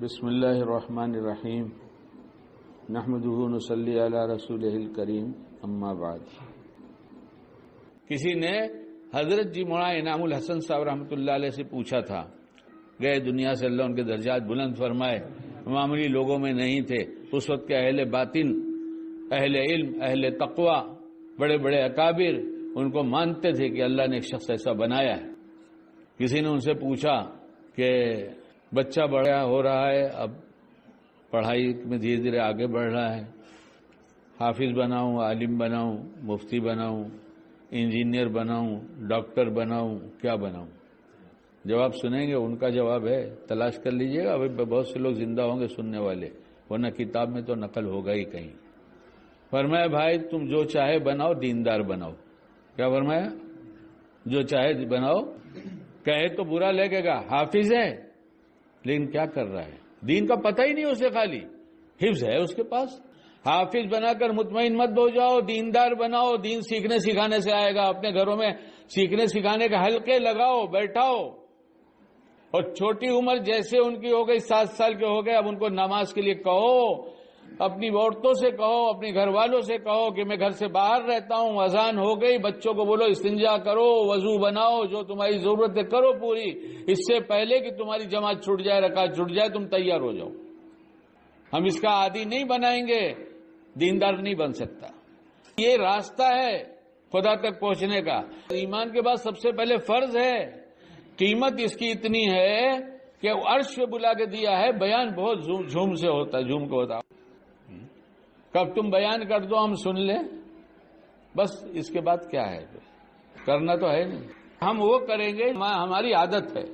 بسم اللہ الرحمن الرحیم نحمدہ نصلی علی رسولہ الکریم اما بعد۔ کسی نے حضرت جی مولانا انعام الحسن صاحب رحمۃ اللہ علیہ سے پوچھا تھا، گئے دنیا سے اللہ ان کے درجات بلند فرمائے، معمولی لوگوں میں نہیں تھے، اس وقت کے اہل باطن، اہل علم، اہل تقوی، بڑے بڑے اکابر ان کو مانتے تھے کہ اللہ نے ایک شخص ایسا بنایا ہے۔ کسی نے ان سے پوچھا کہ بچہ بڑا ہو رہا ہے، اب پڑھائی میں دھیرے دھیرے آگے بڑھ رہا ہے، حافظ بناؤں، عالم بناؤں، مفتی بناؤں، انجینئر بناؤں، ڈاکٹر بناؤں، کیا بناؤں؟ جواب سنیں گے، ان کا جواب ہے، تلاش کر لیجئے گا، ابھی بہت سے لوگ زندہ ہوں گے سننے والے، ورنہ کتاب میں تو نقل ہوگا ہی کہیں۔ فرمایا بھائی تم جو چاہے بناؤ، دیندار بناؤ۔ کیا فرمایا؟ جو چاہے بناؤ، کہے تو برا لگے گا، حافظ ہے لیکن کیا کر رہا ہے؟ دین کا پتہ ہی نہیں اسے، خالی حفظ ہے اس کے پاس۔ حافظ بنا کر مطمئن مت ہو جاؤ، دیندار بناؤ، دین سیکھنے سکھانے سے آئے گا۔ اپنے گھروں میں سیکھنے سکھانے کے حلقے لگاؤ، بیٹھاؤ، اور چھوٹی عمر جیسے ان کی ہو گئی، 7 سال کے ہو گئے، اب ان کو نماز کے لیے کہو، اپنی عورتوں سے کہو، اپنے گھر والوں سے کہو کہ میں گھر سے باہر رہتا ہوں، اذان ہو گئی، بچوں کو بولو استنجا کرو، وضو بناؤ، جو تمہاری ضرورت ہے کرو پوری، اس سے پہلے کہ تمہاری جماعت چھوٹ جائے، رکعت چھوٹ جائے، تم تیار ہو جاؤ۔ ہم اس کا عادی نہیں بنائیں گے، دیندار نہیں بن سکتا۔ یہ راستہ ہے خدا تک پہنچنے کا۔ ایمان کے بعد سب سے پہلے فرض ہے، قیمت اس کی اتنی ہے کہ عرش پہ بلا کے دیا ہے، بیان بہت جھوم سے ہوتا ہے، جھوم کے ہوتا ہے۔ کب تم بیان کر دو ہم سن لیں، بس اس کے بعد کیا ہے؟ کرنا تو ہے نہیں۔ ہم وہ کریں گے، ہماری عادت ہے،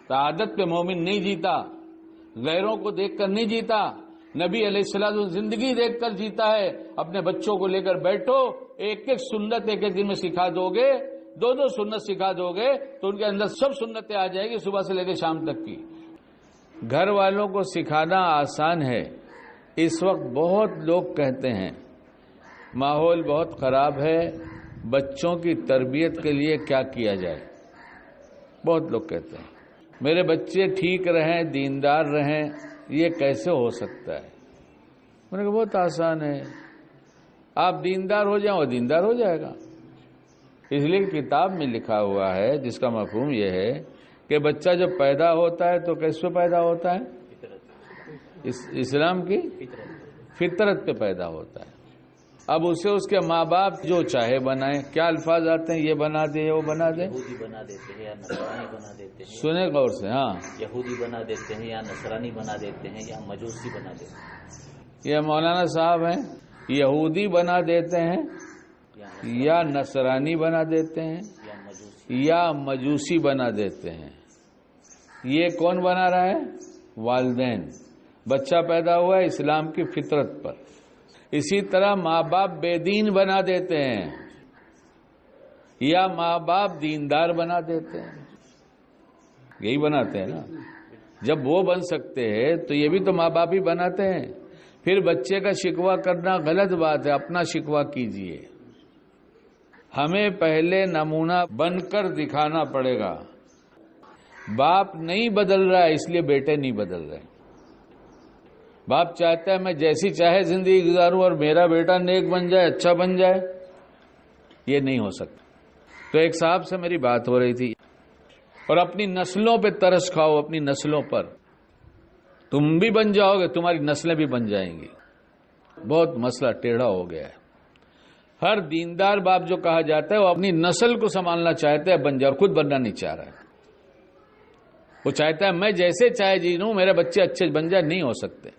تو عادت پہ مومن نہیں جیتا، غیروں کو دیکھ کر نہیں جیتا، نبی علیہ السلام زندگی دیکھ کر جیتا ہے۔ اپنے بچوں کو لے کر بیٹھو، ایک ایک سنت ایک ایک دن میں سکھا دو گے، 2 سنت سکھا دو گے تو ان کے اندر سب سنتیں آ جائے گی، صبح سے لے کے شام تک کی۔ گھر والوں کو سکھانا آسان ہے۔ اس وقت بہت لوگ کہتے ہیں ماحول بہت خراب ہے، بچوں کی تربیت کے لیے کیا کیا جائے؟ بہت لوگ کہتے ہیں میرے بچے ٹھیک رہیں، دیندار رہیں، یہ کیسے ہو سکتا ہے؟ میں نے کہا بہت آسان ہے، آپ دیندار ہو جائیں وہ دیندار ہو جائے گا۔ اس لیے کتاب میں لکھا ہوا ہے، جس کا مفہوم یہ ہے کہ بچہ جب پیدا ہوتا ہے تو کیسے پیدا ہوتا ہے؟ اسلام کی فطرت پہ پیدا ہوتا ہے۔ اب اسے اس کے ماں باپ جو چاہے بنائیں، کیا الفاظ آتے ہیں؟ یہ بنا دے، وہ بنا دے، یہودی بنا دیتے ہیں یا نصرانی بنا دیتے ہیں، سنیں غور سے، ہاں، یہودی بنا دیتے ہیں یا نصرانی بنا دیتے ہیں یا مجوسی بنا دیتے ہیں۔ یہ مولانا صاحب ہیں، یہودی بنا دیتے ہیں یا نصرانی بنا دیتے ہیں یا مجوسی بنا دیتے ہیں۔ یہ کون بنا رہا ہے؟ والدین۔ بچہ پیدا ہوا ہے اسلام کی فطرت پر۔ اسی طرح ماں باپ بے دین بنا دیتے ہیں یا ماں باپ دیندار بنا دیتے ہیں، یہی بناتے ہیں نا۔ جب وہ بن سکتے ہیں تو یہ بھی تو ماں باپ ہی بناتے ہیں۔ پھر بچے کا شکوہ کرنا غلط بات ہے، اپنا شکوہ کیجئے۔ ہمیں پہلے نمونہ بن کر دکھانا پڑے گا۔ باپ نہیں بدل رہا ہے اس لیے بیٹے نہیں بدل رہے۔ باپ چاہتا ہے میں جیسی چاہے زندگی گزاروں اور میرا بیٹا نیک بن جائے، اچھا بن جائے، یہ نہیں ہو سکتا۔ تو ایک صاحب سے میری بات ہو رہی تھی، اور اپنی نسلوں پہ ترس کھاؤ، اپنی نسلوں پر۔ تم بھی بن جاؤ گے، تمہاری نسلیں بھی بن جائیں گی۔ بہت مسئلہ ٹیڑھا ہو گیا ہے۔ ہر دیندار باپ جو کہا جاتا ہے وہ اپنی نسل کو سنبھالنا چاہتا ہے، بن جائے، اور خود بننا نہیں چاہ رہا ہے۔ وہ چاہتا ہے میں جیسے چاہے جی لوں، میرے بچے اچھے بن جائے، نہیں ہو سکتے۔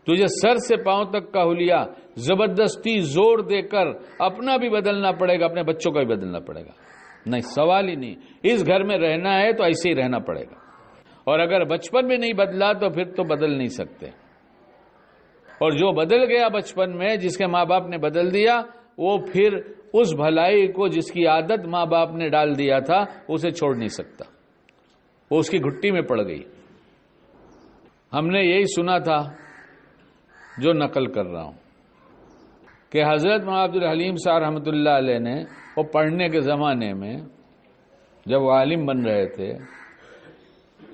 تجھے سر سے پاؤں تک کا حلیہ زبردستی زور دے کر اپنا بھی بدلنا پڑے گا، اپنے بچوں کا بھی بدلنا پڑے گا۔ نہیں، سوال ہی نہیں۔ اس گھر میں رہنا ہے تو ایسے ہی رہنا پڑے گا، اور اگر بچپن میں نہیں بدلا تو پھر تو بدل نہیں سکتے۔ اور جو بدل گیا بچپن میں، جس کے ماں باپ نے بدل دیا، وہ پھر اس بھلائی کو جس کی عادت ماں باپ نے ڈال دیا تھا اسے چھوڑ نہیں سکتا، وہ اس کی گھٹی میں پڑ گئی۔ ہم نے یہی سنا تھا جو نقل کر رہا ہوں کہ حضرت مولانا عبد الحلیم صاحب رحمۃ اللہ علیہ نے وہ پڑھنے کے زمانے میں جب وہ عالم بن رہے تھے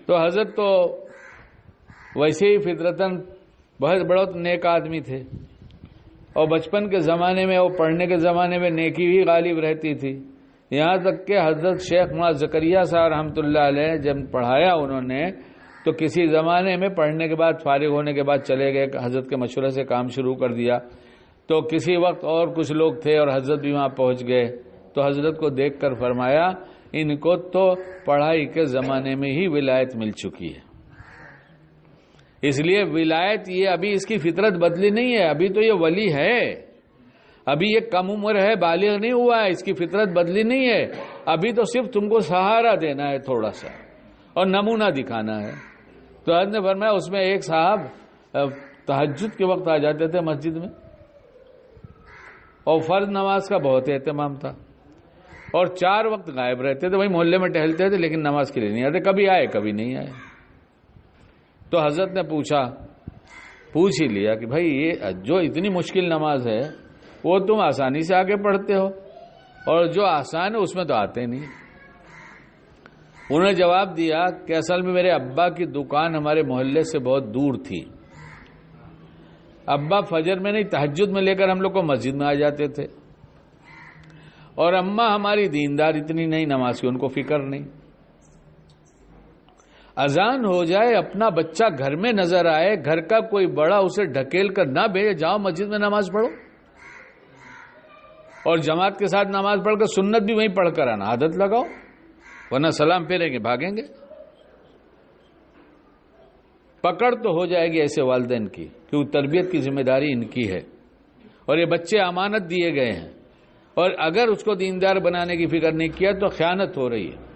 تو حضرت تو ویسے ہی فطرتاً بہت نیک آدمی تھے، اور بچپن کے زمانے میں، وہ پڑھنے کے زمانے میں نیکی ہی غالب رہتی تھی، یہاں تک کہ حضرت شیخ مولانا زکریا صاحب رحمۃ اللہ علیہ جب پڑھایا انہوں نے، تو کسی زمانے میں پڑھنے کے بعد، فارغ ہونے کے بعد چلے گئے، حضرت کے مشورے سے کام شروع کر دیا، تو کسی وقت اور کچھ لوگ تھے اور حضرت بھی وہاں پہنچ گئے، تو حضرت کو دیکھ کر فرمایا ان کو تو پڑھائی کے زمانے میں ہی ولایت مل چکی ہے، اس لیے ولایت یہ ابھی اس کی فطرت بدلی نہیں ہے، ابھی تو یہ ولی ہے، ابھی یہ کم عمر ہے، بالغ نہیں ہوا ہے، اس کی فطرت بدلی نہیں ہے، ابھی تو صرف تم کو سہارا دینا ہے تھوڑا سا اور نمونہ دکھانا ہے۔ تو حضرت نے فرمایا اس میں ایک صاحب تہجد کے وقت آ جاتے تھے مسجد میں، اور فرض نماز کا بہت اہتمام تھا، اور 4 وقت غائب رہتے تھے، وہی محلے میں ٹہلتے تھے لیکن نماز کے لیے نہیں آتے، کبھی آئے کبھی نہیں آئے۔ تو حضرت نے پوچھ ہی لیا کہ بھائی یہ جو اتنی مشکل نماز ہے وہ تم آسانی سے آگے پڑھتے ہو، اور جو آسان ہے اس میں تو آتے نہیں۔ انہوں نے جواب دیا کہ اصل میں میرے ابا کی دکان ہمارے محلے سے بہت دور تھی، ابا فجر میں نہیں تہجد میں لے کر ہم لوگ کو مسجد میں آ جاتے تھے، اور اماں ہماری دیندار اتنی نہیں نماز کی، ان کو فکر نہیں، اذان ہو جائے اپنا بچہ گھر میں نظر آئے، گھر کا کوئی بڑا اسے ڈھکیل کر نہ بھیجے، جاؤ مسجد میں نماز پڑھو، اور جماعت کے ساتھ نماز پڑھ کر سنت بھی وہیں پڑھ کر آنا، عادت لگاؤ، ورنہ سلام پھیریں گے بھاگیں گے۔ پکڑ تو ہو جائے گی ایسے والدین کی، کیونکہ تربیت کی ذمہ داری ان کی ہے، اور یہ بچے امانت دیے گئے ہیں، اور اگر اس کو دیندار بنانے کی فکر نہیں کیا تو خیانت ہو رہی ہے،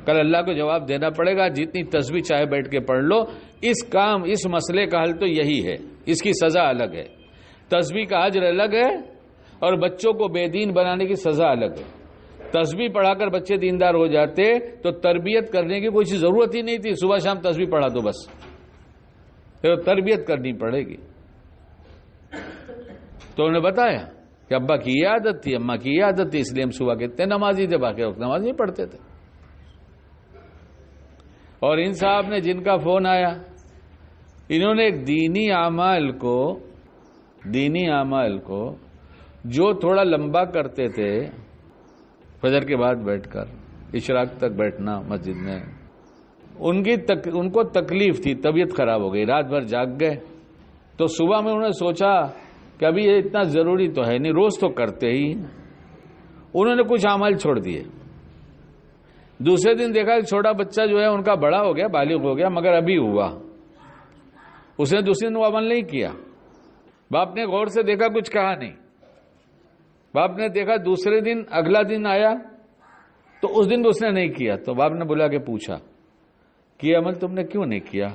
کل اللہ کو جواب دینا پڑے گا۔ جتنی تسبیح چاہے بیٹھ کے پڑھ لو، اس مسئلے کا حل تو یہی ہے، اس کی سزا الگ ہے، تسبیح کا اجر الگ ہے، اور بچوں کو بے دین بنانے کی سزا الگ ہے۔ تسبیح پڑھا کر بچے دیندار ہو جاتے تو تربیت کرنے کی کوئی ضرورت ہی نہیں تھی، صبح شام تسبیح پڑھا دو بس، پھر تربیت کرنی پڑے گی۔ تو انہوں نے بتایا کہ ابا کی یہ عادت تھی، اماں کی یہ عادت تھی، اس لیے ہم صبح کے اتنے نمازی تھے، باقی وقت نماز نہیں پڑھتے تھے۔ اور ان صاحب نے جن کا فون آیا، انہوں نے ایک دینی اعمال کو جو تھوڑا لمبا کرتے تھے، فجر کے بعد بیٹھ کر اشراق تک بیٹھنا مسجد میں، ان کو تکلیف تھی، طبیعت خراب ہو گئی، رات بھر جاگ گئے، تو صبح میں انہوں نے سوچا کہ ابھی یہ اتنا ضروری تو ہے نہیں، روز تو کرتے ہی، انہوں نے کچھ اعمال چھوڑ دیے۔ دوسرے دن دیکھا کہ چھوٹا بچہ جو ہے ان کا بڑا ہو گیا، بالغ ہو گیا، مگر ابھی ہوا، اس نے دوسرے دن وہ عمل نہیں کیا۔ باپ نے غور سے دیکھا، کچھ کہا نہیں، باپ نے دیکھا دوسرے دن، اگلا دن آیا تو اس دن اس نے نہیں کیا، تو باپ نے بلا کے پوچھا کہ یہ عمل تم نے کیوں نہیں کیا؟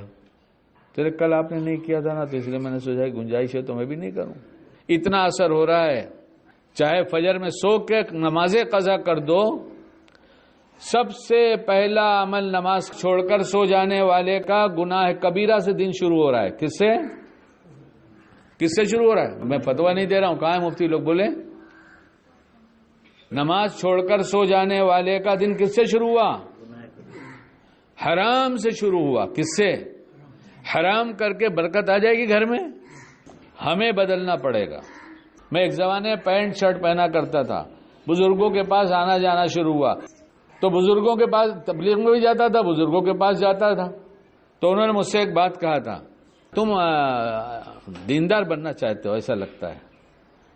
تیرے کل آپ نے نہیں کیا تھا نا، تو اس لیے میں نے سوچا گنجائش ہے تو میں بھی نہیں کروں۔ اتنا اثر ہو رہا ہے، چاہے فجر میں سو کے نمازیں قضا کر دو، سب سے پہلا عمل نماز چھوڑ کر سو جانے والے کا گناہ کبیرہ سے دن شروع ہو رہا ہے۔ کس سے شروع ہو رہا ہے؟ میں فتویٰ نہیں دے رہا ہوں، کہاں ہے مفتی لوگ بولے؟ نماز چھوڑ کر سو جانے والے کا دن کس سے شروع ہوا؟ حرام سے شروع ہوا۔ کس سے؟ حرام کر کے برکت آ جائے گی گھر میں، ہمیں بدلنا پڑے گا۔ میں ایک زمانے میں پینٹ شرٹ پہنا کرتا تھا، بزرگوں کے پاس آنا جانا شروع ہوا، تو بزرگوں کے پاس تبلیغ میں بھی جاتا تھا، بزرگوں کے پاس جاتا تھا، تو انہوں نے مجھ سے ایک بات کہا تھا، تم دیندار بننا چاہتے ہو ایسا لگتا ہے،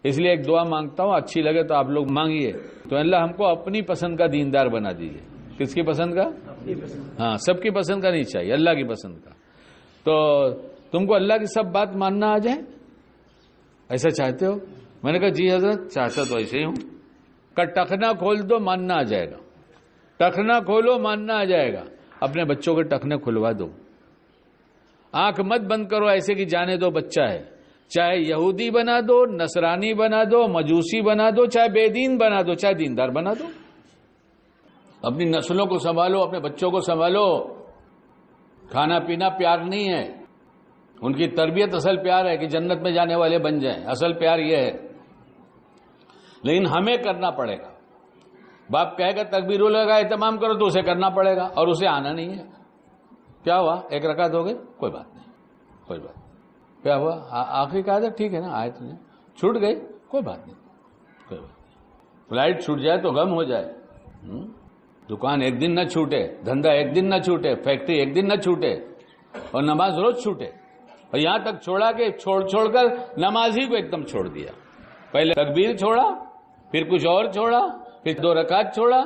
اس لیے ایک دعا مانگتا ہوں، اچھی لگے تو آپ لوگ مانگیے، تو اللہ ہم کو اپنی پسند کا دیندار بنا دیجیے۔ کس کی پسند کا؟ ہاں، سب کی پسند کا نہیں چاہیے، اللہ کی پسند کا۔ تو تم کو اللہ کی سب بات ماننا آ جائے، ایسا چاہتے ہو؟ میں نے کہا جی حضرت، چاہتا تو ایسے ہی ہوں۔ کہ ٹخنا کھول دو، ماننا آ جائے گا، ٹخنا کھولو ماننا آ جائے گا۔ اپنے بچوں کے ٹخنے کھلوا دو، آنکھ مت بند کرو ایسے کہ جانے دو بچہ ہے، چاہے یہودی بنا دو، نصرانی بنا دو، مجوسی بنا دو، چاہے بے دین بنا دو، چاہے دیندار بنا دو۔ اپنی نسلوں کو سنبھالو، اپنے بچوں کو سنبھالو۔ کھانا پینا پیار نہیں ہے، ان کی تربیت اصل پیار ہے کہ جنت میں جانے والے بن جائیں، اصل پیار یہ ہے، لیکن ہمیں کرنا پڑے گا۔ باپ کہے گا تکبیر لگا اہتمام کرو تو اسے کرنا پڑے گا، اور اسے آنا نہیں ہے۔ کیا ہوا؟ ایک رکعت ہو گئی، کوئی بات نہیں، کوئی بات نہیں. کیا ہوا؟ آخری کہا تھا ٹھیک ہے نا، آیت نے چھوٹ گئی، کوئی بات نہیں، کوئی بات نہیں. فلائٹ چھوٹ جائے تو غم ہو جائے، دکان ایک دن نہ چھوٹے، دھندا ایک دن نہ چھوٹے، فیکٹری ایک دن نہ چھوٹے، اور نماز روز چھوٹے. اور یہاں تک چھوڑا کہ چھوڑ کر نماز ہی کو ایک دم چھوڑ دیا. پہلے تکبیر چھوڑا، پھر کچھ اور چھوڑا، پھر 2 رکعت چھوڑا،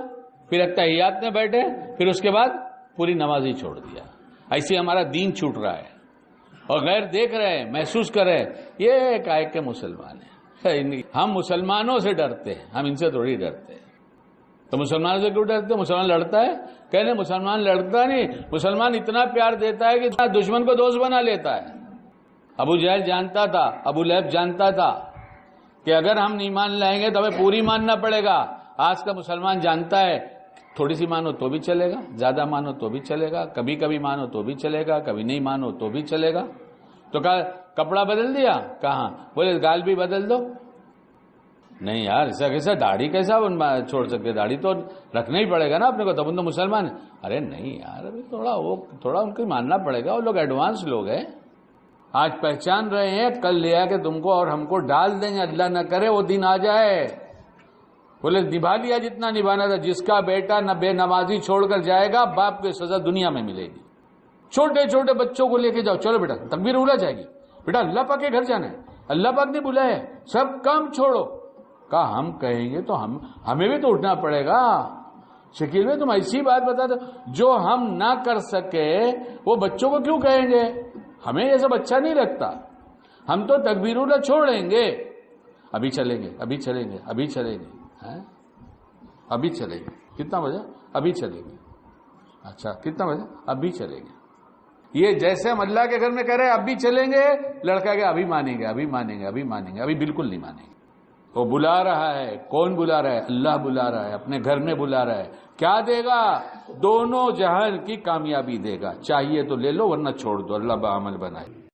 پھر اتحیات میں بیٹھے، پھر اس کے بعد پوری نماز ہی چھوڑ دیا. ایسے ہمارا دین چھوٹ رہا ہے، اور غیر دیکھ رہے ہیں، محسوس کر رہے ہیں یہ ایک آئے کے مسلمان ہیں. ہم مسلمانوں سے ڈرتے ہیں، ہم ان سے تھوڑی ڈرتے ہیں. تو مسلمانوں سے کیوں ڈرتے ہیں؟ مسلمان لڑتا ہے؟ کہنے مسلمان لڑتا نہیں، مسلمان اتنا پیار دیتا ہے کہ دشمن کو دوست بنا لیتا ہے. ابو جہل جانتا تھا، ابو لہب جانتا تھا کہ اگر ہم نہیں مان لائیں گے تو ہمیں پوری ماننا پڑے گا. آج کا مسلمان جانتا ہے تھوڑی سی مانو تو بھی چلے گا، زیادہ مانو تو بھی چلے گا، کبھی کبھی مانو تو بھی چلے گا، کبھی نہیں مانو تو بھی چلے گا. تو کہا کپڑا بدل دیا؟ کہاں؟ بولے گال بھی بدل دو. نہیں یار، ایسا کیسا؟ داڑھی کیسا چھوڑ سکتے؟ داڑھی تو رکھنا ہی پڑے گا نا اپنے کو، تب ان تو مسلمان ہے. ارے نہیں یار، ابھی تھوڑا ان کو ماننا پڑے گا، وہ لوگ ایڈوانس لوگ ہیں. آج پہچان رہے ہیں، کل لے آ کے تم کو اور ہم کو ڈال دیں گے. اللہ نہ کرے وہ دن آ جائے. بولے نبھا لیا جتنا نبھانا تھا. جس کا بیٹا نہ بے نمازی چھوڑ کر جائے گا، باپ کی سزا دنیا میں ملے گی. چھوٹے چھوٹے بچوں کو لے کے جاؤ، چلو بیٹا تکبیر اڑا جائے گی، بیٹا اللہ پاک کے گھر جانا ہے، اللہ پاک نے بلایا ہے، سب کام چھوڑو. کہا ہم کہیں گے تو ہمیں بھی تو اٹھنا پڑے گا. شکیل میں تم ایسی بات بتا دو جو ہم نہ کر سکے وہ بچوں کو کیوں کہیں گے؟ ہمیں یہ سب اچھا نہیں لگتا. ہم تو تکبیر اڑا چھوڑیں گے. ابھی چلیں گے، ابھی چلیں گے، ابھی چلیں گے، ابھی چلیں گے. کتنا بجے؟ ابھی چلیں گے. اچھا کتنا بجے؟ ابھی چلیں گے. یہ جیسے ہم اللہ کے گھر میں کہہ رہے ہیں ابھی چلیں گے، لڑکا کہ ابھی مانیں گے، ابھی مانیں گے، ابھی مانیں گے، ابھی بالکل نہیں مانیں گے. وہ بلا رہا ہے. کون بلا رہا ہے؟ اللہ بلا رہا ہے، اپنے گھر میں بلا رہا ہے. کیا دے گا؟ دونوں جہان کی کامیابی دے گا. چاہیے تو لے لو ورنہ چھوڑ دو. اللہ بعمل بنائے.